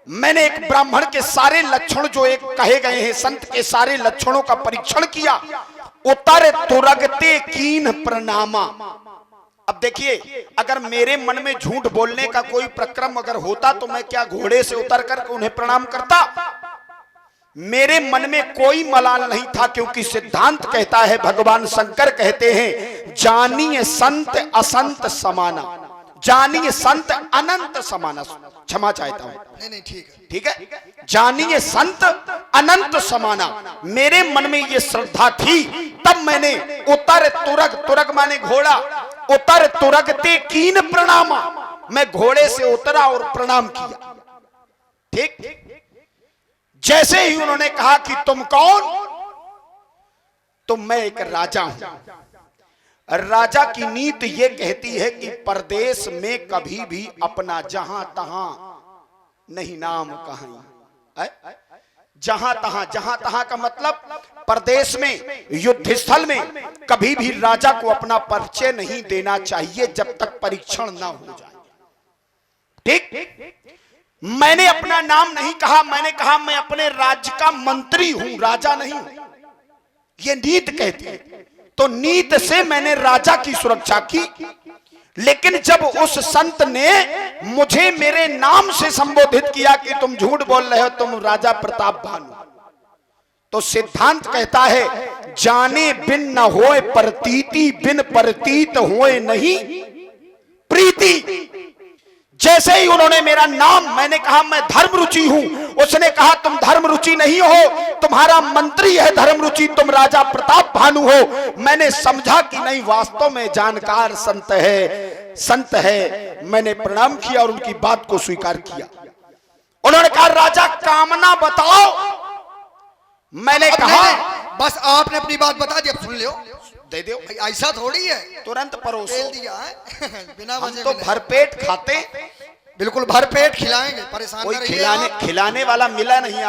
Speaker 2: मैंने एक ब्राह्मण के सारे लक्षण जो एक कहे गए हैं, संत के सारे लक्षणों का परीक्षण किया। उतर तुरगते कीन प्रणामा। अब देखिए, अगर मेरे मन में झूठ बोलने का कोई प्रक्रम अगर होता तो मैं क्या घोड़े से उतर कर उन्हें प्रणाम करता? मेरे मन में कोई मलाल नहीं था, क्योंकि सिद्धांत कहता है, भगवान शंकर कहते हैं, जानिए संत असंत समाना, जानिए संत अनंत समाना। क्षमा चाहता हूं।
Speaker 1: नहीं ठीक है,
Speaker 2: ठीक है। जानिए संत अनंत समाना। मेरे मन में ये श्रद्धा थी, तब मैंने उतर तुरग, तुरग माने घोड़ा, उतर तुरगते कीन प्रणामा, मैं घोड़े से उतरा और प्रणाम किया। ठीक। जैसे ही उन्होंने कहा कि तुम कौन, तो मैं एक राजा हूं। राजा की नीति ये कहती है कि परदेश में कभी भी अपना जहां तहां नहीं नाम कहां। जहां तहां का मतलब परदेश में, युद्ध स्थल में कभी भी राजा को अपना परिचय नहीं देना चाहिए जब तक परीक्षण ना हो जाए। ठीक, मैंने अपना नाम नहीं कहा, मैंने कहा मैं अपने राज्य का मंत्री हूं, राजा नहीं हूं। ये नीत कहती है। तो नीत से मैंने राजा की सुरक्षा की। लेकिन जब उस संत ने मुझे मेरे नाम से संबोधित किया कि तुम झूठ बोल रहे हो, तुम राजा प्रताप भानु, तो सिद्धांत कहता है जाने बिन न होए प्रतीति, बिन प्रतीत होए नहीं प्रीति। जैसे ही उन्होंने मेरा नाम, मैंने कहा मैं धर्मरुचि हूं, उसने कहा तुम धर्मरुचि नहीं हो, तुम्हारा मंत्री है धर्मरुचि, तुम राजा प्रताप भानु हो। मैंने समझा कि नहीं, वास्तव में जानकार संत है, संत है। मैंने प्रणाम किया और उनकी बात को स्वीकार किया। उन्होंने कहा राजा कामना बताओ। मैंने कहा
Speaker 1: बस आपने अपनी बात बता दी, अब सुन लो,
Speaker 2: दे दो।
Speaker 1: ऐसा थोड़ी है
Speaker 2: तुरंत परोसो।
Speaker 1: तेल दिया है बिना
Speaker 2: हम
Speaker 1: वजह
Speaker 2: तो
Speaker 1: में
Speaker 2: भरपेट खाते,
Speaker 1: बिल्कुल भरपेट खिलाएंगे, परेशान
Speaker 2: कोई
Speaker 1: न रहिए
Speaker 2: खिलाने
Speaker 1: आप।
Speaker 2: खिलाने वाला मिला नहीं।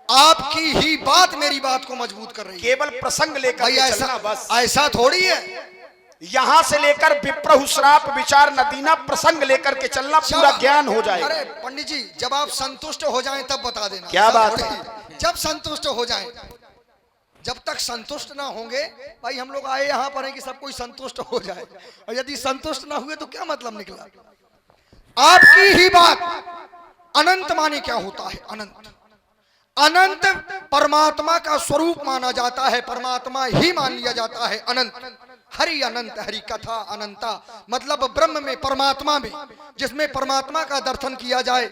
Speaker 1: आपकी ही बात मेरी बात को मजबूत कर रही है।
Speaker 2: केवल प्रसंग लेकर
Speaker 1: भाई
Speaker 2: के
Speaker 1: ऐसा
Speaker 2: चलना बस।
Speaker 1: ऐसा थोड़ी है।
Speaker 2: यहां से लेकर विप्रहु श्राप विचार नदीना प्रसंग लेकर के चलना, पूरा ज्ञान हो जाएगा।
Speaker 1: अरे पंडित जी, जब आप संतुष्ट हो जाएं तब बता देना।
Speaker 2: क्या
Speaker 1: ऐसा
Speaker 2: बात
Speaker 1: थोड़ी
Speaker 2: है?
Speaker 1: जब संतुष्ट हो जाएं। जब तक संतुष्ट ना होंगे, भाई हम लोग आए यहाँ पर हैं कि सब कोई संतुष्ट हो जाए, और यदि संतुष्ट ना हुए तो क्या मतलब निकला। आपकी ही बात, अनंत माने क्या होता है? अनंत, अनंत परमात्मा का स्वरूप माना जाता है, परमात्मा ही मान लिया जाता है अनंत। हरि अनंत, हरि कथा अनंता, मतलब ब्रह्म में, परमात्मा में, जिसमें परमात्मा का दर्शन किया जाए।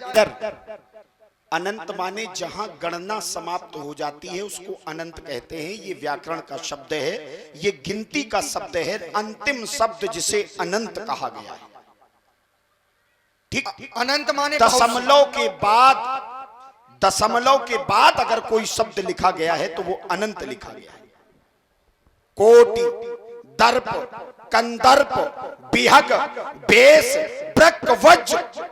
Speaker 2: अनंत माने जहां गणना समाप्त हो जाती है उसको अनंत कहते हैं। ये व्याकरण का शब्द है, ये गिनती का शब्द है, अंतिम शब्द जिसे अनंत कहा गया है। ठीक,
Speaker 1: अनंत माने
Speaker 2: दशमलव के बाद, दशमलव के बाद अगर कोई शब्द लिखा गया है तो वो अनंत लिखा गया है। कोटि, दर्प, कंदर्प, बिहग, बेस, ब्रक, वज्र,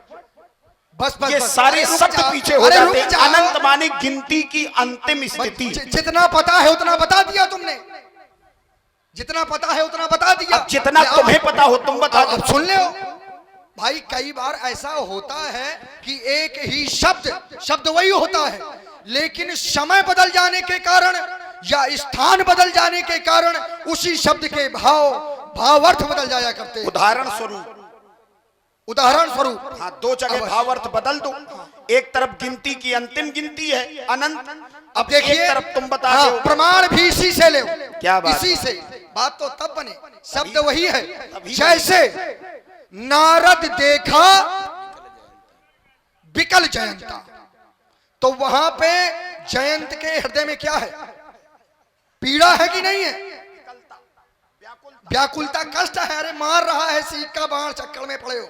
Speaker 1: बस
Speaker 2: ये सारे शब्द पीछे हो जाते हैं। अनंत माने गिनती की अंतिम स्थिति।
Speaker 1: जितना पता है उतना बता दिया तुमने, जितना पता है उतना बता दिया।
Speaker 2: अब जितना तुम्हें पता हो तुम बता दो।
Speaker 1: अब सुन ले भाई, कई बार ऐसा होता है कि एक ही शब्द वही होता है, लेकिन समय बदल जाने के कारण या स्थान बदल जाने के कारण उसी शब्द के भावार्थ बदल जाया करते हैं। उदाहरण स्वरूप
Speaker 2: हाँ, दो जगह भावार्थ बदल दो। एक तरफ गिनती की अंतिम गिनती है अनंत,
Speaker 1: अब देखिए,
Speaker 2: एक तरफ तुम बता
Speaker 1: हाँ,
Speaker 2: दो।
Speaker 1: प्रमाण भी इसी से ले।
Speaker 2: क्या बात?
Speaker 1: इसी से बात तो तब बने, शब्द वही है। जैसे नारद देखा बिकल जयंता, तो वहां पे जयंत के हृदय में क्या है? पीड़ा है कि नहीं है? व्याकुलता, कष्ट है। अरे मार रहा है सीख का बाण, चक्कर में पड़े हो।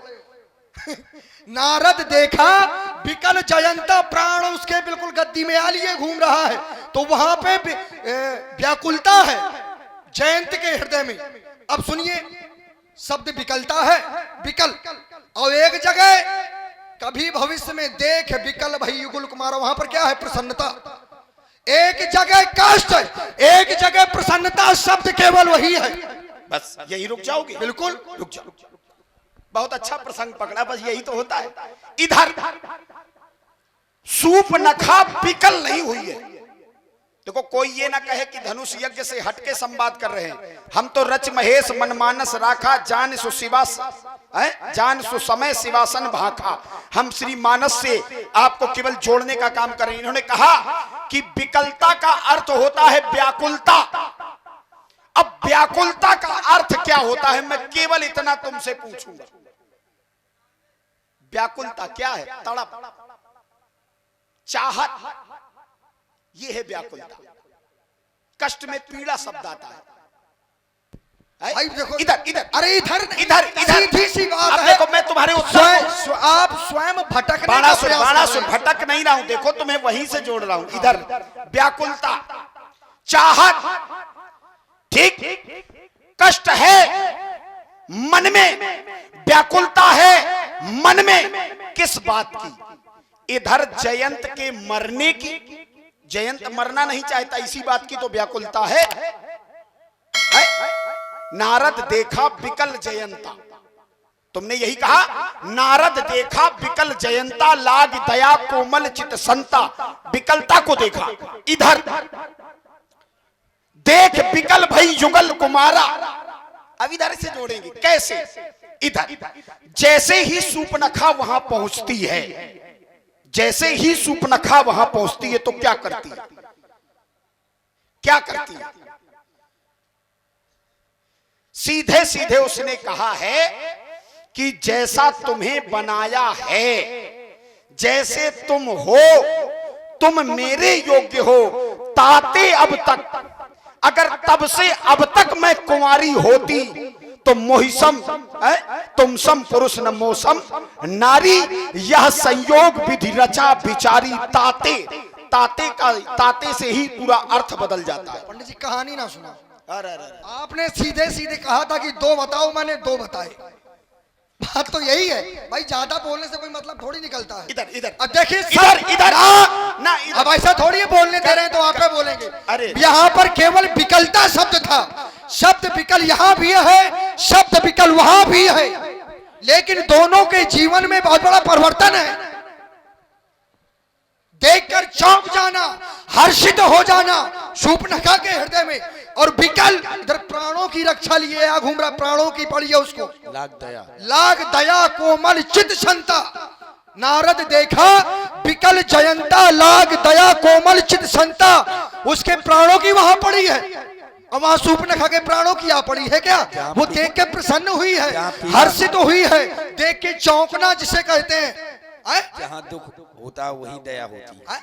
Speaker 1: नारद देखा बिकल जयंता, प्राण उसके बिल्कुल गद्दी में आ लिए घूम रहा है, तो वहां पे व्याकुलता है जयंत के हृदय में। अब सुनिए, शब्द विकलता है, विकल, और एक जगह कभी भविष्य में देख विकल भई युगुल कुमार, वहां पर क्या है? प्रसन्नता। एक जगह कष्ट, एक जगह प्रसन्नता, शब्द केवल वही है।
Speaker 2: बस यही रुक जाओगे?
Speaker 1: बिल्कुल
Speaker 2: रुक जाओ। बहुत अच्छा प्रसंग पकड़ा, बस यही तो होता है। इधर सूपनखा विकल नहीं हुई है। देखो, कोई ये ना कहे कि धनुष यज्ञ से हटके संवाद कर रहे हैं। हम तो रच महेश मनमानस राखा, जान सु शिवास, जान सु समय शिवासन भाखा। हम श्री मानस से आपको केवल जोड़ने का काम कर रहे हैं। इन्होंने कहा कि विकलता का अर्थ होता है व्याकुलता। अब व्याकुलता का अर्थ क्या होता है, मैं केवल इतना तुमसे पूछूंगा। व्याकुलता क्या है? तड़प, चाहत, ये है व्याकुलता। कष्ट में पीड़ा शब्द आता है।
Speaker 1: भाई देखो,
Speaker 2: इधर इधर,
Speaker 1: अरे इधर
Speaker 2: इधर इधर,
Speaker 1: सीधी सी बात
Speaker 2: अब
Speaker 1: है।
Speaker 2: देखो, मैं तुम्हारे उत्तर
Speaker 1: आप स्वयं भटकने
Speaker 2: बाड़ा
Speaker 1: का
Speaker 2: सुन,
Speaker 1: प्रयास
Speaker 2: बाड़ा
Speaker 1: कर
Speaker 2: सुन,
Speaker 1: रहे हैं।
Speaker 2: भटक नहीं रहा हूं। देखो, तुम्हें वहीं से जोड़ रहा हूं। इधर व्याकुलता, चाहत, ठीक, कष्ट है मन में, व्याकुलता है मन में। किस बात की? इधर जयंत के मरने की। जयंत मरना नहीं चाहता, इसी बात की तो व्याकुलता है। नारद देखा विकल जयंता, तुमने यही कहा, नारद देखा बिकल जयंता, लाग दया कोमल चित संता। बिकलता को देखा, इधर देख बिकल भई युगल कुमारा। अब इधर से जोड़ेंगे कैसे, इधर जैसे ही सूपनखा वहां पहुंचती है, जैसे ही सूपनखा वहां पहुंचती है तो क्या करती है, क्या करती है? सीधे सीधे उसने कहा है कि जैसा तुम्हें बनाया है, जैसे तुम हो, तुम मेरे योग्य हो। ताते अब तक, अगर तब से अब तक मैं कुंवारी होती तो मोहिसम तुम सम पुरुष न मोसम नारी, यह संयोग विधि रचा बिचारी। ताते, ताते का, ताते से ही पूरा अर्थ बदल जाता है।
Speaker 1: पंडित जी कहानी ना सुना,
Speaker 2: अरे
Speaker 1: आपने सीधे सीधे कहा था कि दो बताओ, मैंने दो बताए। बात तो यही है भाई, ज्यादा बोलने से कोई मतलब थोड़ी निकलता है।
Speaker 2: इधर इधर,
Speaker 1: अब देखिए
Speaker 2: इधर इधर ना,
Speaker 1: अब ऐसा थोड़ी है बोलने दे रहे हैं तो आप क्या बोलेंगे।
Speaker 2: अरे
Speaker 1: यहाँ पर केवल विकलता शब्द था, शब्द विकल यहाँ भी है, शब्द विकल वहां भी है, लेकिन दोनों के जीवन में बहुत बड़ा परिवर्तन है। देखकर चौंक जाना, हर्षित हो जाना शूर्पणखा के हृदय में, और विकल इधर प्राणों की रक्षा लिए आ घूम रहा, प्राणों की पड़ी है उसको। लाग दया कोमल चित संता। नारद देखा विकल जयंता, लाग दया कोमल चित संता, उसके प्राणों की वहां पड़ी है, और वहां शूर्पणखा के प्राणों की आ पड़ी है। क्या वो देख के प्रसन्न हुई है, हर्षित हुई है, देख के चौंकना जिसे कहते हैं।
Speaker 3: जहाँ दुख होता वही दया होती है,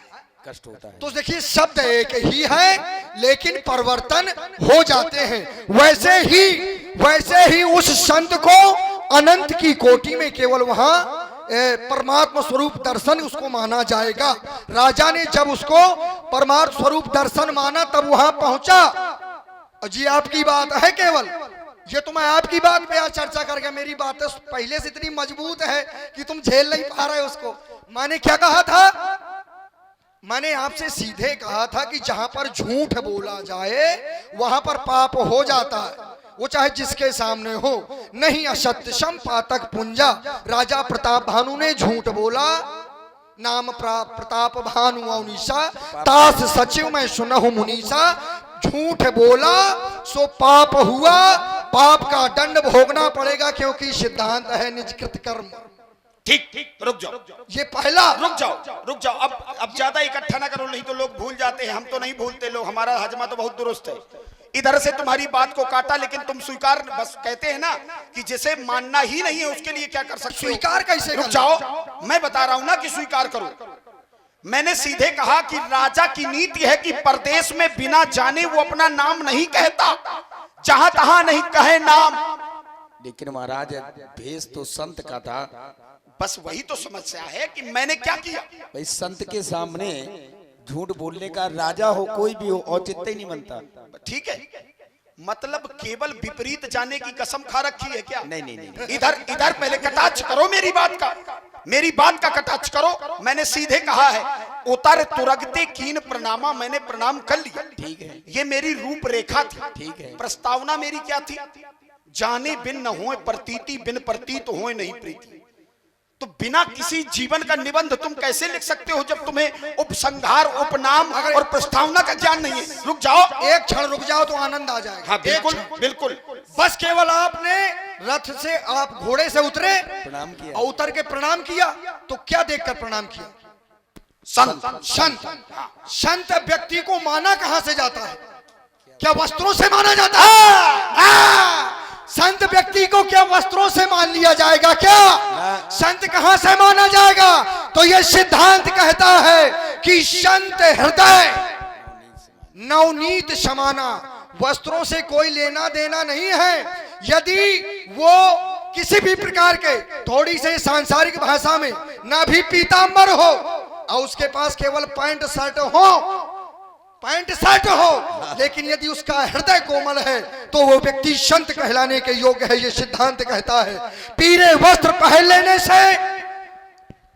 Speaker 3: कष्ट होता है।
Speaker 1: तो देखिए शब्द एक ही है लेकिन परिवर्तन हो जाते हैं। वैसे ही उस संत को अनंत की कोटि में केवल वहां परमात्मा स्वरूप दर्शन उसको माना जाएगा। राजा ने जब उसको परमात्मा स्वरूप दर्शन माना तब वहां पहुंचा। जी आपकी बात है केवल, ये तो मैं आपकी बात पे आज चर्चा करके, मेरी बात पहले से इतनी मजबूत है कि तुम झेल नहीं पा रहे उसको। मैंने क्या कहा था, मैंने आपसे सीधे कहा था कि जहां पर झूठ बोला जाए वहां पर पाप हो जाता है, वो चाहे जिसके सामने हो। नहीं असत्यशम पातक पुंजा, राजा प्रताप भानु ने झूठ बोला, नाम प्रताप भानु अवनीसा, तास सचिव में सुनहु मुनीसा। झूठ बोला सो पाप हुआ, पाप का दंड भोगना पड़ेगा, क्योंकि सिद्धांत है निजकृत कर्म।
Speaker 2: ठीक ठीक, रुक जाओ,
Speaker 1: ये पहला।
Speaker 2: रुक जाओ। अब ज्यादा इकट्ठा ना करो, नहीं तो लोग भूल जाते हैं। हम तो नहीं भूलते लोग, हमारा हजमा तो बहुत दुरुस्त है। इधर से तुम्हारी बात को काटा, लेकिन तुम स्वीकार, बस कहते हैं ना कि जिसे मानना ही नहीं है उसके लिए क्या कर सकते हो।
Speaker 1: स्वीकार कैसे?
Speaker 2: रुक जाओ, मैं बता रहा हूं ना कि स्वीकार करो। मैंने सीधे कहा कि राजा की नीति है कि परदेश में बिना जाने वो अपना नाम नहीं कहता, जहां तहां नहीं कहे नाम।
Speaker 3: लेकिन महाराज भेष तो संत का था।
Speaker 2: बस वही तो समस्या है कि मैंने क्या किया।
Speaker 3: भाई संत के सामने झूठ बोलने का, राजा हो कोई भी हो, औचित्य ही नहीं बनता।
Speaker 2: ठीक है, मतलब केवल विपरीत जाने की कसम खा रखी है क्या?
Speaker 3: नहीं।
Speaker 2: इधर पहले कटाक्ष करो मेरी बात का कटाक्ष करो। मैंने सीधे कहा है, उतर तुरगते कीन प्रणामा, मैंने प्रणाम कर लिया।
Speaker 3: ठीक है,
Speaker 2: ये मेरी रूपरेखा थी।
Speaker 3: ठीक है,
Speaker 2: प्रस्तावना मेरी क्या थी? जाने बिन न होए प्रतीति, बिन प्रतीत होए नहीं प्रीति। तो बिना किसी जीवन का निबंध तुम कैसे लिख सकते हो जब तुम्हें उपसंहार, उपनाम और प्रस्तावना का ज्ञान नहीं है? रुक जाओ,
Speaker 1: एक क्षण रुक जाओ तो आनंद आ जाएगा।
Speaker 2: हाँ बिल्कुल।
Speaker 1: बस केवल आपने रथ से, आप घोड़े से उतरे,
Speaker 3: प्रणाम किया,
Speaker 1: और उतर के प्रणाम किया, तो क्या देखकर प्रणाम किया? संत व्यक्ति को माना कहां से जाता है? क्या वस्त्रों से माना जाता है? संत व्यक्ति को क्या वस्त्रों से मान लिया जाएगा क्या? संत कहां से माना जाएगा? तो यह सिद्धांत कहता है कि संत हृदय नवनीत समाना, वस्त्रों से कोई लेना देना नहीं है। यदि वो किसी भी प्रकार के, थोड़ी से सांसारिक भाषा में, ना भी पीतांबर हो और उसके पास केवल पैंट शर्ट हो, लेकिन यदि उसका हृदय कोमल है तो वो व्यक्ति संत कहलाने के योग्य है। ये सिद्धांत कहता है पीले वस्त्र पहन लेने से,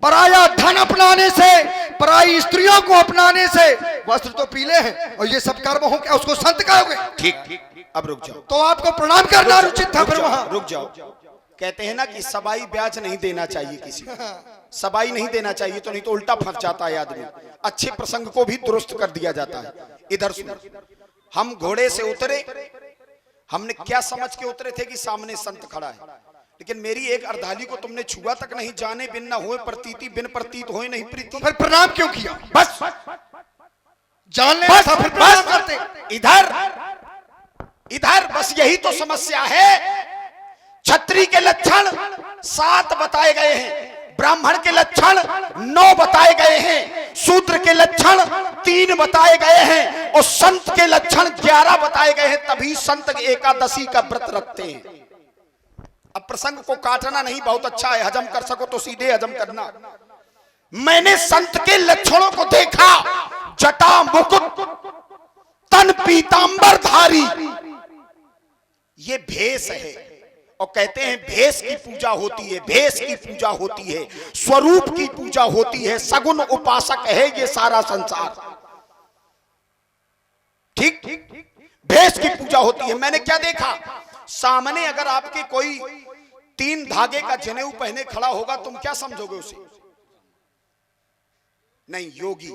Speaker 1: पराया धन अपनाने से, पराई स्त्रियों को अपनाने से, वस्त्र तो पीले हैं और ये सब कर्म हो, क्या उसको संत कहोगे?
Speaker 2: ठीक, अब रुक जाओ।
Speaker 1: तो आपको प्रणाम करना उचित था। फिर वहां
Speaker 2: रुक जाओ, कहते हैं ना कि सबाई ब्याज नहीं देना चाहिए किसी को, सबाई नहीं देना चाहिए, तो नहीं तो उल्टा फंस जाता है आदमी। अच्छे प्रसंग को भी दुरुस्त कर दिया जाता है। इधर सुनो, हम घोड़े से उतरे, हमने क्या समझ के उतरे थे कि सामने संत खड़ा है, लेकिन मेरी एक अर्धाली को तुमने छुआ तक नहीं, जाने बिन न होए प्रतीति, बिन प्रतीत होए नहीं प्रीति।
Speaker 1: फिर प्रणाम क्यों किया?
Speaker 2: बस
Speaker 1: जान लेना था, फिर प्रणाम करते।
Speaker 2: इधर इधर बस यही तो समस्या है। क्षत्रिय के लक्षण 7 बताए गए हैं, ब्राह्मण के लक्षण 9 बताए गए हैं, शूद्र के लक्षण 3 बताए गए हैं और संत के लक्षण 11 बताए गए हैं। तभी संत एकादशी का व्रत रखते हैं। अब प्रसंग को काटना नहीं, बहुत अच्छा है, हजम कर सको तो सीधे हजम करना। मैंने संत के लक्षणों को देखा, जटा मुकुट, तन पीतांबर धारी, ये भेष है। और कहते हैं भेष की पूजा होती है, भेष की पूजा होती है, स्वरूप की पूजा होती है, सगुण उपासक है ये सारा संसार। ठीक, भेष की पूजा होती है। मैंने क्या देखा, सामने अगर आपके कोई 3 धागे का जनेऊ पहने खड़ा होगा, तुम क्या समझोगे उसे? नहीं, योगी।